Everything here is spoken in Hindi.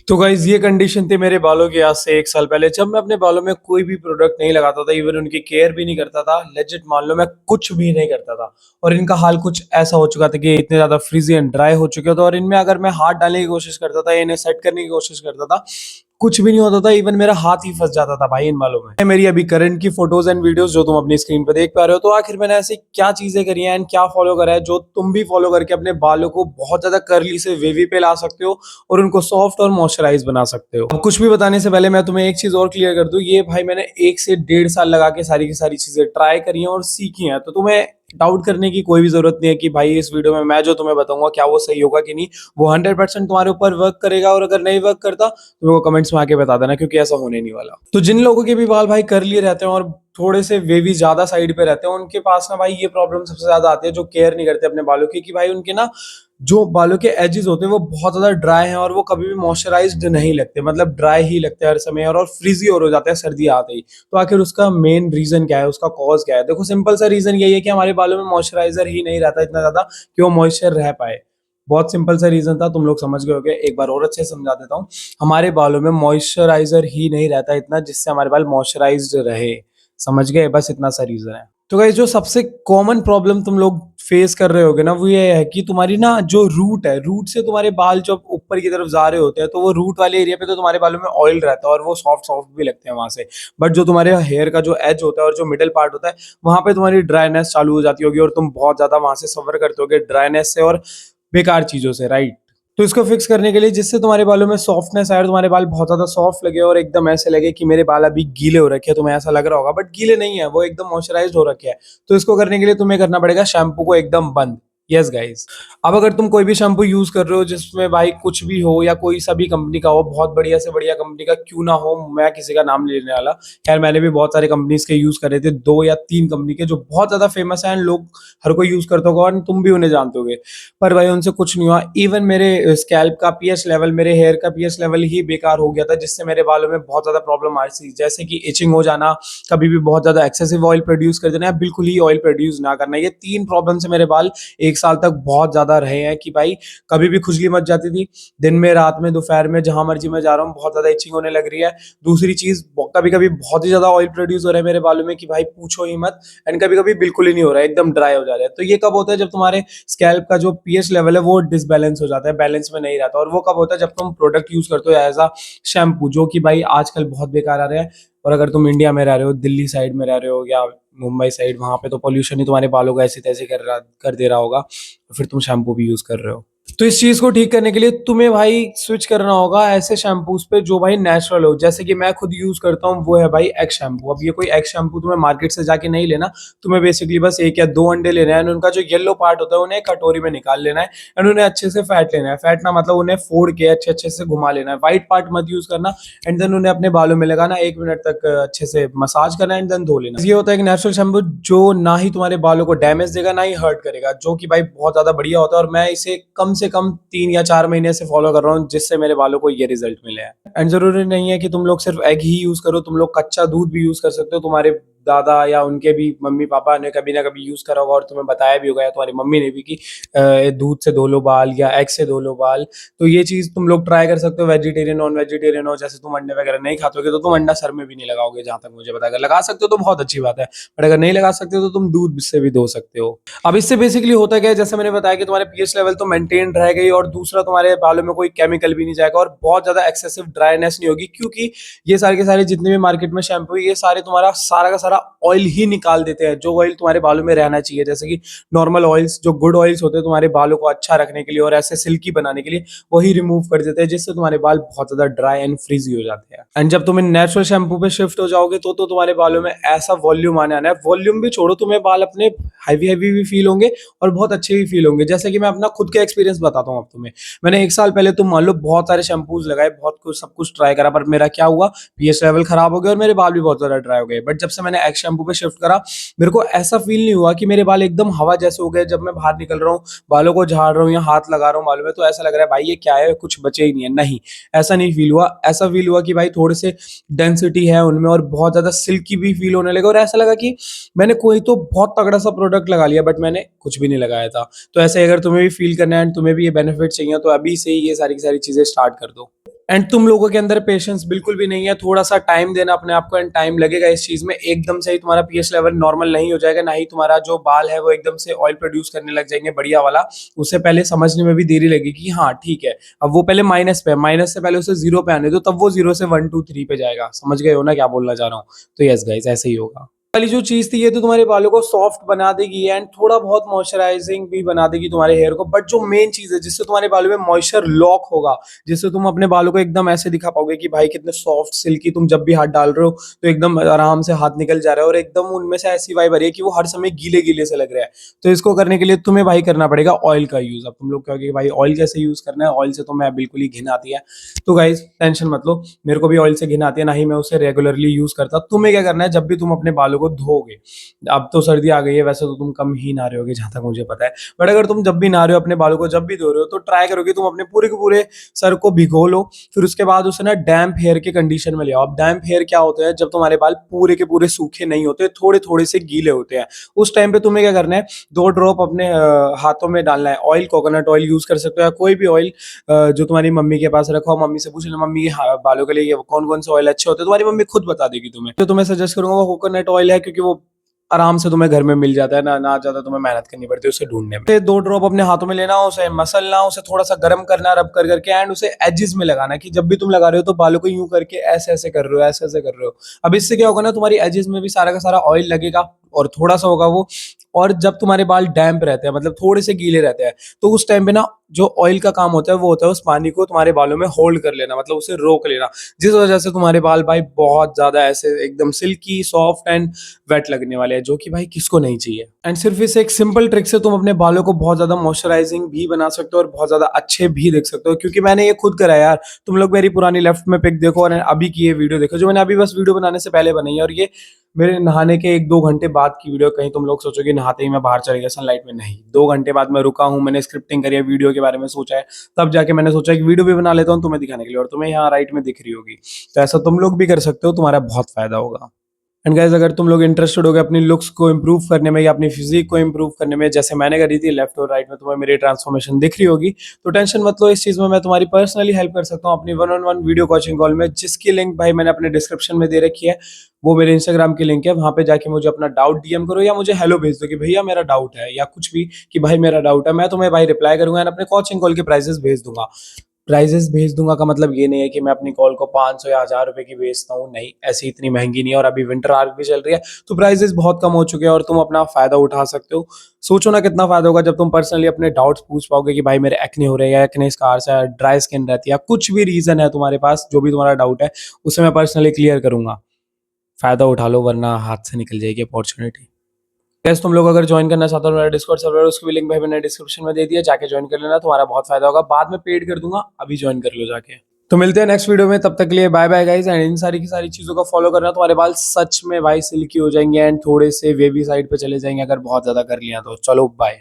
तो गाइज ये कंडीशन थी मेरे बालों की आज से 1 साल पहले, जब मैं अपने बालों में कोई भी प्रोडक्ट नहीं लगाता था, इवन उनकी केयर भी नहीं करता था। लेजिट मान लो मैं कुछ भी नहीं करता था और इनका हाल कुछ ऐसा हो चुका था कि इतने ज्यादा फ्रीजी एंड ड्राई हो चुके थे। और इनमें अगर मैं हाथ डालने की कोशिश करता था, इन्हें सेट करने की कोशिश करता था, कुछ भी नहीं होता था। इवन मेरा हाथ ही फंस जाता था भाई इन बालों में। मेरी अभी करंट की फोटोज एंड वीडियोस जो तुम अपनी स्क्रीन पे देख पा रहे हो, तो आखिर मैंने ऐसी क्या चीजें करी हैं एंड क्या फॉलो करा है जो तुम भी फॉलो करके अपने बालों को बहुत ज्यादा कर्ली से वेवी पे ला सकते हो और उनको सॉफ्ट और मॉइस्चराइज बना सकते हो। अब कुछ भी बताने से पहले मैं तुम्हें एक चीज और क्लियर कर दूं, ये भाई मैंने 1 से 1.5 साल लगा के सारी की सारी चीजें ट्राई करी हैं और सीखी हैं। तो तुम्हें डाउट करने की कोई भी जरूरत नहीं है कि भाई इस वीडियो में मैं जो तुम्हें बताऊंगा क्या वो सही होगा कि नहीं। वो 100% तुम्हारे ऊपर वर्क करेगा, और अगर नहीं वर्क करता तो मेरे को कमेंट्स में आके बता देना, क्योंकि ऐसा होने नहीं वाला। तो जिन लोगों के भी बाल भाई कर्ली रहते हैं और थोड़े से वेवी ज्यादा साइड पे रहते हैं, उनके पास ना भाई ये प्रॉब्लम सबसे ज्यादा आती है, जो केयर नहीं करते अपने बालों की, कि भाई उनके ना जो बालों के एजेस होते हैं वो बहुत ज्यादा ड्राई हैं और वो कभी भी मॉइस्चराइज्ड नहीं लगते, मतलब ड्राई ही लगते हैं हर समय, और फ्रीजी और हो जाते हैं सर्दी आते ही। तो आखिर उसका मेन रीजन क्या है, उसका कॉज क्या है? देखो सिंपल सा रीजन यही है कि हमारे बालों में मॉइस्चराइजर ही नहीं रहता इतना ज्यादा कि वो मॉइस्चर रह पाए। बहुत सिंपल सा रीजन था, तुम लोग समझ गए होगे। एक बार और अच्छे से समझा देता हूँ। हमारे बालों में मॉइस्चराइजर ही नहीं रहता इतना जिससे हमारे बाल मॉइस्चराइज्ड रहे। समझ गए? बस इतना सा रीजन है। तो गाइस जो सबसे कॉमन प्रॉब्लम तुम लोग फेस कर रहे होगे ना, वो ये है कि तुम्हारी ना जो रूट है, रूट से तुम्हारे बाल जब ऊपर की तरफ जा रहे होते हैं, तो वो रूट वाले एरिया पे तो तुम्हारे बालों में ऑयल रहता है और वो सॉफ्ट सॉफ्ट भी लगते हैं वहां से। बट जो तुम्हारे हेयर का जो एज होता है और जो मिडिल पार्ट होता है, वहां पे तुम्हारी ड्राइनेस चालू हो जाती होगी और तुम बहुत ज्यादा वहां से सफर करते होगे ड्राइनेस से और बेकार चीजों से, राइट? तो इसको फिक्स करने के लिए, जिससे तुम्हारे बालों में सॉफ्टनेस आए और तुम्हारे बाल बहुत ज्यादा सॉफ्ट लगे और एकदम ऐसे लगे कि मेरे बाल अभी गीले हो रखे हैं, तुम्हें ऐसा लग रहा होगा, बट गीले नहीं है, वो एकदम मॉइस्चराइज्ड हो रखे हैं। तो इसको करने के लिए तुम्हें करना पड़ेगा शैम्पू को एकदम बंद। Yes guys. अब अगर तुम कोई भी शैम्पू यूज कर रहे हो जिसमें भाई कुछ भी हो, या कोई सा भी कंपनी का हो, बहुत बढ़िया से बढ़िया कंपनी का क्यों ना हो, मैं किसी का नाम नहीं लेने वाला। खैर मैंने भी बहुत सारे कंपनीज के यूज करे थे, 2 या 3 कंपनी के जो बहुत ज्यादा फेमस हैं, लोग हर कोई यूज करता होगा और तुम भी उन्हें जानते होगे। पर भाई उनसे कुछ नहीं हुआ। इवन मेरे स्कैल्प का पीएच लेवल, मेरे हेयर का पीएच लेवल ही बेकार हो गया था, जिससे मेरे बालों में बहुत ज्यादा प्रॉब्लम आ रही थी, जैसे कि इचिंग हो जाना, कभी भी बहुत ज्यादा एक्सेसिव ऑयल प्रोड्यूस कर देना, या बिल्कुल ही ऑयल प्रोड्यूस ना करना। ये 3 प्रॉब्लम से मेरे बाल 1 साल तक बहुत ज्यादा रहे हैं, कि भाई कभी भी खुजली मच जाती थी, दिन में, रात में, दोपहर में, जहां मर्जी मैं जा रहा हूँ, बहुत ज्यादा इचिंग होने लग रही है। दूसरी चीज, कभी कभी बहुत ही ज्यादा ऑयल प्रोड्यूस हो रहा है मेरे बालों में, कि भाई पूछो ही मत। एंड कभी कभी बिल्कुल ही नहीं हो रहा है, एकदम ड्राई हो जा रहा है। तो ये कब होता है? जब तुम्हारे स्कैल्प का जो पीएच लेवल है वो डिसबैलेंस हो जाता है, बैलेंस में नहीं रहता। और वो कब होता है? जब तुम प्रोडक्ट यूज करते हो एज अ शैम्पू, जो कि भाई आजकल बहुत बेकार आ रहे हैं। और अगर तुम इंडिया में रह रहे हो, दिल्ली साइड में रह रहे हो या मुंबई साइड, वहां पे तो पोल्यूशन ही तुम्हारे बालों को ऐसे तैसे कर दे रहा होगा, तो फिर तुम शैम्पू भी यूज कर रहे हो। तो इस चीज को ठीक करने के लिए तुम्हें भाई स्विच करना होगा ऐसे शैम्पूज पे जो भाई नेचुरल हो। जैसे कि मैं खुद यूज करता हूँ, वो है भाई एक्स शैम्पू। अब ये कोई एक्स शैम्पू तुम्हें मार्केट से जाके नहीं लेना। तुम्हें बेसिकली बस 1 या 2 अंडे लेने हैं, उनका जो येलो पार्ट होता है उन्हें कटोरी में निकाल लेना है, एंड उन्हें अच्छे से फैट लेना है। फैटना मतलब उन्हें फोड़ के अच्छे अच्छे से घुमा लेना है, व्हाइट पार्ट मत यूज करना। एंड देन उन्हें अपने बालों में लगाना, 1 मिनट तक अच्छे से मसाज करना, एंड देन धो लेना। ये होता है एक नेचुरल शैम्पू जो ना ही तुम्हारे बालों को डैमेज देगा, ना ही हर्ट करेगा, जो कि भाई बहुत ज्यादा बढ़िया होता है। और मैं इसे कम से कम 3 या 4 महीने से फॉलो कर रहा हूँ, जिससे मेरे बालों को ये रिजल्ट मिले हैं। एंड जरूरी नहीं है कि तुम लोग सिर्फ एग ही यूज करो, तुम लोग कच्चा दूध भी यूज कर सकते हो। तुम्हारे दादा या उनके भी मम्मी पापा ने कभी ना कभी यूज करा होगा और तुम्हें बताया भी होगा, या तुम्हारी मम्मी ने भी, कि दूध से धो लो बाल या एग से धो लो बाल। तो ये चीज तुम लोग ट्राई कर सकते हो, वेजिटेरियन नॉन वेजिटेरियन हो। जैसे तुम अंडे वगैरह नहीं खाते तो तुम अंडा सर में भी नहीं लगाओगे, जहां तक मुझे पता है। अगर लगा सकते हो तो बहुत अच्छी बात है, बट अगर नहीं लगा सकते हो तो तुम दूध से भी धो सकते हो। अब इससे बेसिकली होता क्या है, जैसे मैंने बताया कि तुम्हारे पीएच लेवल तो मेंटेन रह गई, और दूसरा तुम्हारे बालों में कोई केमिकल भी नहीं जाएगा और बहुत ज्यादा एक्सेसिव ड्राइनेस नहीं होगी, क्योंकि ये सारे के सारे जितने भी मार्केट में शैम्पू है, ये सारे तुम्हारा सारा का सारा ऑयल ही निकाल देते हैं, जो ऑयल तुम्हारे बालों में रहना चाहिए। जैसे कि नॉर्मल ऑयल्स, जो गुड ऑयल्स होते हैं तुम्हारे बालों को अच्छा रखने के लिए और ऐसे सिल्की बनाने के लिए, वही रिमूव कर देते हैं, जिससे तुम्हारे बाल बहुत ज्यादा ड्राई एंड फ्रीजी हो जाते हैं। एंड जब तुम नेचुरल शैम्पू पे शिफ्ट हो जाओगे तो तुम्हारे बालों में ऐसा वॉल्यूम आने आना है। वॉल्यूम भी छोड़ो, तुम्हें बाल अपने हैवी हैवी भी फील होंगे और बहुत अच्छे भी फील होंगे। जैसे कि मैं अपना खुद का एक्सपीरियंस बताता हूँ अब तुम्हें। मैंने 1 साल पहले, तुम मान लो, बहुत सारे शैम्पूज लगाए, बहुत कुछ सब कुछ ट्राई करा, पर मेरा क्या हुआ, पीएच लेवल खराब हो गया और मेरे बाल भी बहुत ज्यादा ड्राई हो गए। बट जब से मैंने एक्स शैम्पू पे शिफ्ट करा, मेरे को ऐसा फील नहीं हुआ कि मेरे बाल एकदम हवा जैसे हो गए। जब मैं बाहर निकल रहा हूँ, बालों को झाड़ रहा हूँ या हाथ लगा रहा हूँ बालों में, तो ऐसा लग रहा है भाई ये क्या है, कुछ बचे ही नहीं है। नहीं, ऐसा नहीं फील हुआ। ऐसा फील हुआ कि भाई थोड़े से डेंसिटी है उनमें और बहुत ज्यादा सिल्की भी फील होने लगा, और ऐसा लगा कि मैंने कोई तो बहुत तगड़ा सा प्रोडक्ट लगा लिया, बट मैंने कुछ भी नहीं लगाया था। तो ऐसे अगर तुम्हें भी फील करना है एंड तुम्हें भी ये बेनिफिट चाहिए, तो अभी से ही ये सारी की सारी चीजें स्टार्ट कर दो। एंड तुम लोगों के अंदर पेशेंस बिल्कुल भी नहीं है। थोड़ा सा टाइम देना अपने आप को, एंड टाइम लगेगा इस चीज में। एकदम से ही तुम्हारा पीएच लेवल नॉर्मल नहीं हो जाएगा, ना ही तुम्हारा जो बाल है वो एकदम से ऑयल प्रोड्यूस करने लग जाएंगे बढ़िया वाला। उससे पहले समझने में भी देरी लगेगी कि हाँ ठीक है, अब वो पहले माइनस पे है, माइनस से पहले उसे जीरो पे आने दो, तब वो जीरो से 1 2 3 पे जाएगा। समझ गए हो ना क्या बोलना चाह रहा हूँ? तो यस गाइस, ऐसे ही होगा। वाली जो चीज थी ये तो तुम्हारे बालों को सॉफ्ट बना देगी एंड थोड़ा बहुत मॉइस्चराइजिंग भी बना देगी तुम्हारे हेयर को, बट जो मेन चीज है जिससे तुम्हारे बालों में मॉइस्चर लॉक होगा, जिससे तुम अपने बालों को एकदम ऐसे दिखा पाओगे कि भाई कितने सॉफ्ट सिल्की, तुम जब भी हाथ डाल रहे हो तो एकदम आराम से हाथ निकल जा रहा है और एकदम उनमें से ऐसी वाइब आ रही है कि वो हर समय गीले गीले से लग रहा है। तो इसको करने के लिए तुम्हें भाई करना पड़ेगा ऑयल का यूज। अब तुम लोग कहोगे कि भाई ऑयल कैसे यूज करना है, ऑयल से तो मैं बिल्कुल ही घिन आती है। तो गाइज टेंशन मत लो, मेरे को भी ऑयल से घिन आती है, ना ही मैं उसे रेगुलरली यूज करता। तुम्हें क्या करना है, जब भी तुम अपने बालों को धोगे, अब तो सर्दी आ गई है, वैसे तो तुम कम ही नहा रहे होगे जहां तक मुझे पता है, बट अगर तुम जब भी नहा रहे हो, अपने बालों को जब भी धो रहे हो, तो ट्राई करोगे तुम अपने पूरे के पूरे सर को भिगो लो। फिर उसके बाद उसे ना डैम्प हेयर के कंडीशन में ले आओ। अब डैम्प हेयर क्या होता है, जब तुम्हारे बाल पूरे के पूरे सूखे नहीं होते, थोड़े थोड़े से गीले होते हैं, उस टाइम पे तुम्हें क्या करना है, 2 ड्रॉप अपने हाथों में डालना है ऑयल। कोकोनट ऑयल यूज कर सकते हो या कोई भी ऑयल जो तुम्हारी मम्मी के पास रखो। मम्मी से पूछ लेना, मम्मी बालों के लिए कौन कौन से ऑयल अच्छे होते हैं, तुम्हारी मम्मी खुद बता देगी तुम्हें। तो तुम्हें सजेस्ट करूंगा वो कोकोनट ऑयल है, क्योंकि वो आराम से तुम्हें घर में मिल जाता है, ना ज्यादा तुम्हें मेहनत करनी पड़ती है उसे ढूंढने में। 2 ड्रॉप अपने हाथों में लेना, उसे मसलना, उसे थोड़ा सा गर्म करना, रब कर करके, एंड उसे एजेस में लगाना, कि जब भी तुम लगा रहे हो तो बालों को यूं करके ऐसे ऐसे कर रहे हो, ऐसे ऐसे कर रहे हो। अब इससे क्या होगा ना, तुम्हारी एजेस में भी सारा का सारा ऑयल लगेगा और थोड़ा सा होगा वो। और जब तुम्हारे बाल डैम्प रहते हैं, मतलब थोड़े से गीले रहते हैं, तो उस टाइम पे ना जो ऑयल का काम होता है वो होता है उस पानी को तुम्हारे बालों में होल्ड कर लेना, मतलब उसे रोक लेना, जिस वजह से तुम्हारे बाल भाई बहुत ज्यादा ऐसे एकदम सिल्की सॉफ्ट एंड वेट लगने वाले हैं, जो कि भाई किसको नहीं चाहिए। एंड सिर्फ इस एक सिंपल ट्रिक से तुम अपने बालों को बहुत ज्यादा मॉइस्चराइजिंग भी बना सकते हो और बहुत ज्यादा अच्छे भी देख सकते हो, क्योंकि मैंने ये खुद करा है यार। तुम लोग मेरी पुरानी लेफ्ट में पिक देखो और अभी की ये वीडियो देखो, जो मैंने अभी बस वीडियो बनाने से पहले बनाई है, और ये मेरे नहाने के 1 2 घंटे बाद की वीडियो। कहीं तुम लोग सोचोगे नहाते ही मैं बाहर चले गया सनलाइट में, नहीं, 2 घंटे बाद मैं रुका हूँ, मैंने स्क्रिप्टिंग करी है, वीडियो के बारे में सोचा है, तब जाके मैंने सोचा कि वीडियो भी बना लेता हूँ तुम्हें दिखाने के लिए, और तुम्हें यहाँ राइट में दिख रही होगी। तो ऐसा तुम लोग भी कर सकते हो, तुम्हारा बहुत फायदा होगा। एंड गाइस, अगर तुम लोग इंटरेस्टेड हो गए अपनी लुक्स को इम्प्रूव करने में या अपनी फिजिक को इम्प्रूव करने में, जैसे मैंने करी थी, लेफ्ट और राइट में तुम्हें मेरी ट्रांसफॉर्मेशन दिख रही होगी, तो टेंशन मत लो, इस चीज में मैं तुम्हारी पर्सनली हेल्प कर सकता हूँ अपनी 1 on 1 वीडियो कोचिंग कॉल में, जिसकी लिंक भाई मैंने अपने डिस्क्रिप्शन में दे रखी है। वो मेरे इंस्टाग्राम की लिंक है, वहां पे जाके मुझे अपना डाउट डीएम करो या मुझे हेलो भेज दो कि भैया मेरा डाउट है, या कुछ भी कि भाई मेरा डाउट है, मैं तुम्हें भाई रिप्लाई करूंगा एंड अपने कोचिंग कॉल के प्राइसेस भेज दूंगा। प्राइजेस भेज दूंगा का मतलब ये नहीं है कि मैं अपनी कॉल को 500 या 1000 रुपए की बेचता हूँ, नहीं, ऐसी इतनी महंगी नहीं है, और अभी विंटर आर्क भी चल रही है, तो प्राइजेस बहुत कम हो चुके हैं और तुम अपना फायदा उठा सकते हो। सोचो ना कितना फायदा होगा जब तुम पर्सनली अपने डाउट्स पूछ पाओगे कि भाई मेरे एक्ने हो रहे हैं, या एक्ने स्कार्स है, ड्राई स्किन रहती है, या कुछ भी रीजन है तुम्हारे पास, जो भी तुम्हारा डाउट है उसे मैं पर्सनली क्लियर करूंगा। फायदा उठा लो, वरना हाथ से निकल जाएगी अपॉर्चुनिटी। गैस, तुम लोग अगर ज्वाइन करना चाहते हो मेरा डिस्कॉर्ड सर्वर, उसकी भी लिंक भाई मैंने डिस्क्रिप्शन में दे दिया, जाके ज्वाइन कर लेना, तुम्हारा बहुत फायदा होगा। बाद में पेड कर दूंगा, अभी ज्वाइन कर लो जाके। तो मिलते हैं नेक्स्ट वीडियो में, तब तक के लिए बाय बाय गाइस। एंड इन सारी की सारी चीजों का फॉलो करना, तुम्हारे बाल सच में भाई सिल्की हो जाएंगे एंड थोड़े से वेवी साइड पे चले जाएंगे, अगर बहुत ज्यादा कर लिया तो। चलो बाय।